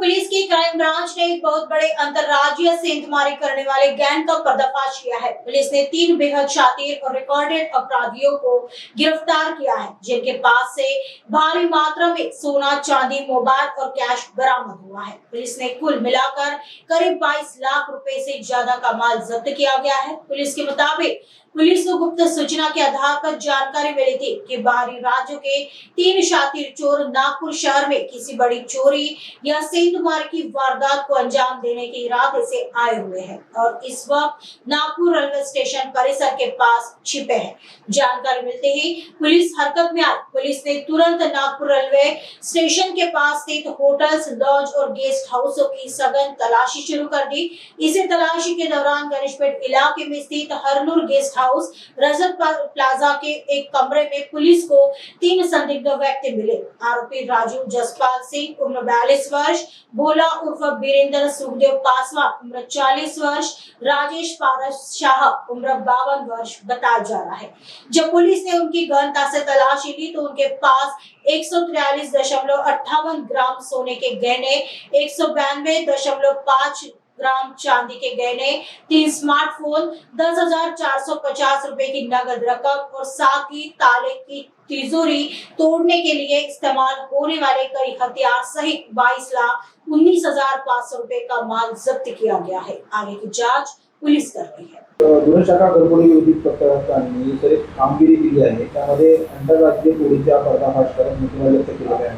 Police की crime branch ने एक बहुत बड़े अंतरराज्यीय सेंधमारी करने वाले गैंग का पर्दाफाश किया है। पुलिस ने 3 बेहद शातिर और रिकॉर्डेड अपराधियों को गिरफ्तार किया है, जिनके पास से भारी मात्रा में सोना, चांदी, मोबाइल और कैश बरामद हुआ है। पुलिस ने कुल मिलाकर करीब 22 लाख रुपए से ज्यादा का माल जब्त किया गया है। पुलिस के मुताबिक पुलिस को गुप्त सूचना के आधार पर जानकारी मिली थी कि बाहरी राज्यों के 3 शातिर चोर नागपुर शहर में किसी बड़ी चोरी या सेंधमारी की वारदात को अंजाम देने के इरादे से आए हुए हैं और इस वक्त नागपुर रेलवे स्टेशन परिसर के पास छिपे हैं। जानकारी मिलते ही पुलिस हरकत में आई। पुलिस ने तुरंत नागपुर रेलवे स्टेशन के पास स्थित होटल्स, लॉज और गेस्ट हाउसों की सघन तलाशी शुरू कर दी। इसी तलाशी के दौरान गणेशपेट इलाके में स्थित हरनूर गेस्ट हाउस, रजत प्लाजा के एक कमरे में पुलिस को 3 संदिग्ध व्यक्ति मिले। आरोपी राजू जसपाल सिंह उम्र 42 वर्ष, भोला उर्फ वीरेंद्र सुखदेव पासवान उम्र 40 वर्ष, राजेश पारस शाह उम्र 52 वर्ष बताया जा रहा है। जब पुलिस ने उनकी गहनता से तलाशी ली तो उनके पास 143.58 ग्राम सोने के गहने, 192.5 ग्राम चांदी के गहने, 3 स्मार्टफोन, 10,450 रुपए की नगद रकम और साथ ही ताले की तिजोरी तोड़ने के लिए इस्तेमाल होने वाले कई हथियार सहित 22,19,500 रुपए का माल जब्त किया गया है। आगे की जांच पुलिस कर रही है। गुन्हेशाखा घरफोडी विरोधी पथकाने तर एक कामगिरी दिली आहे, त्यामध्ये आंतरराज्यीय चोरीचा पर्दाफाश करत मुद्देमाल जप्त केलेले आहे।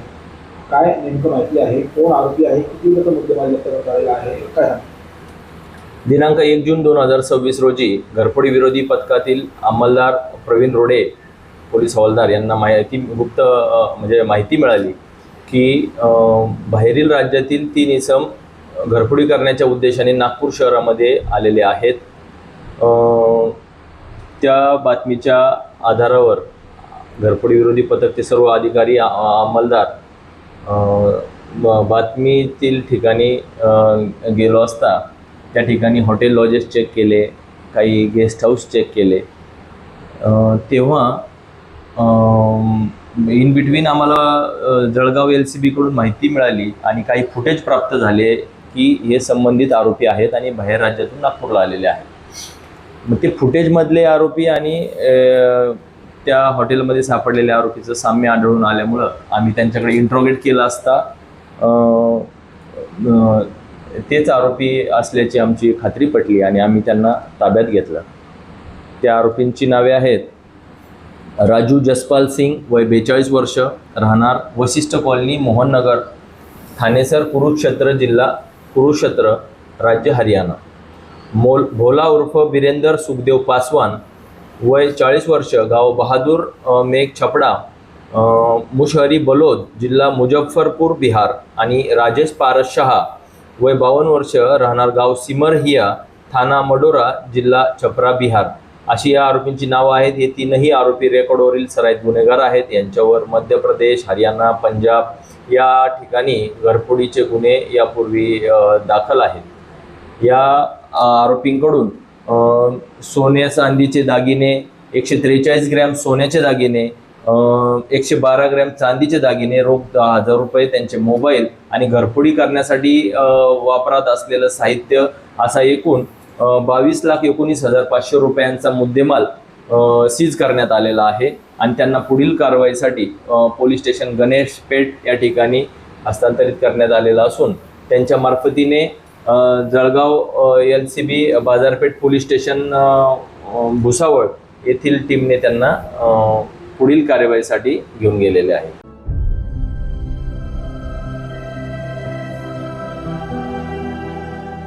काय नेमकं माहिती आहे, कोण आरोपी आहे, किती लोक मुद्देमाल जप्त करण्यात आहे, काय? दिनांक 1 जून 2026 रोजी घरफोडी विरोधी पथकातील अंमलदार प्रवीण रोडे पोलीस हवालदार यांना माहिती मिळाली की बाहेरील राज्यातील 3 इसम घरफोडी करण्याच्या उद्देशाने नागपूर शहरामध्ये आलेले आहेत। त्या बातमीच्या आधारावर घरफोडी विरोधी पथकचे सर्व अधिकारी, अंमलदार बातमीतील ठिकाणी गेलो असता त्या ठिकाणी हॉटेल, लॉजेस चेक केले, काही गेस्ट हाऊस चेक केले। तेव्हा इन बिटवीन आम्हाला जळगाव LCB कडून माहिती मिळाली आणि काही फुटेज प्राप्त झाले की हे संबंधित आरोपी आहेत आणि बाहेर राज्यातून नागपूरला आलेले आहेत। मग ते फुटेजमधले आरोपी आणि त्या हॉटेलमध्ये सापडलेल्या आरोपीचं साम्य आढळून आल्यामुळं आम्ही त्यांच्याकडे इंट्रोगेट केलं असता तेच आरोपी असल्याची आमची खात्री पटली आणि आम्ही त्यांना ताब्यात घेतलं। त्या आरोपींची नावे आहेत राजू जसपाल सिंग, वय 42 वर्ष, राहणार वशिष्ठ कॉलनी, मोहननगर, ठाणेसर, कुरुक्षेत्र, जिल्हा कुरुक्षेत्र, राज्य हरियाणा। भोला उर्फ वीरेंद्र सुखदेव पासवान, वय 40 वर्ष, गाव बहादूर मेघ छपड़ा, मुशहरी बलोद, जिल्हा मुजफ्फरपूर, बिहार। आणि राजेश पारस शाह, वय 52 वर्ष, राहणार गाव सिमरहिया, थाना मडोरा, जिल्हा छपरा, बिहार। अशी या आरोपींची नावं आहेत। हे 3ही आरोपी रेकॉर्डवरील सराईत गुन्हेगार आहेत। यांच्यावर मध्य प्रदेश, हरियाणा, पंजाब या ठिकाणी घरफोडीचे गुन्हे यापूर्वी दाखल आहेत। या आरोपींकडून सोने चांदीचे दागिने, 143 ग्रॅम सोन्याचे दागिने, 112 ग्रॅम चांदीचे दागिने, रोख 10,000 रुपये, त्यांचे मोबाईल आणि घरफोडी करण्यासाठी वापरात असलेलं साहित्य असा एकूण 22,19,500 रुपयांचा मुद्देमाल सीज करण्यात आलेला आहे आणि त्यांना पुढील कारवाईसाठी पोलीस स्टेशन गणेशपेठ या ठिकाणी हस्तांतरित करण्यात आलेला असून त्यांच्या मार्फतीने जळगाव LCB बाजारपेठ पोलीस स्टेशन भुसावळ येथील टीमने त्यांना पुढील कार्यवाहीसाठी घेऊन गेलेले आहे।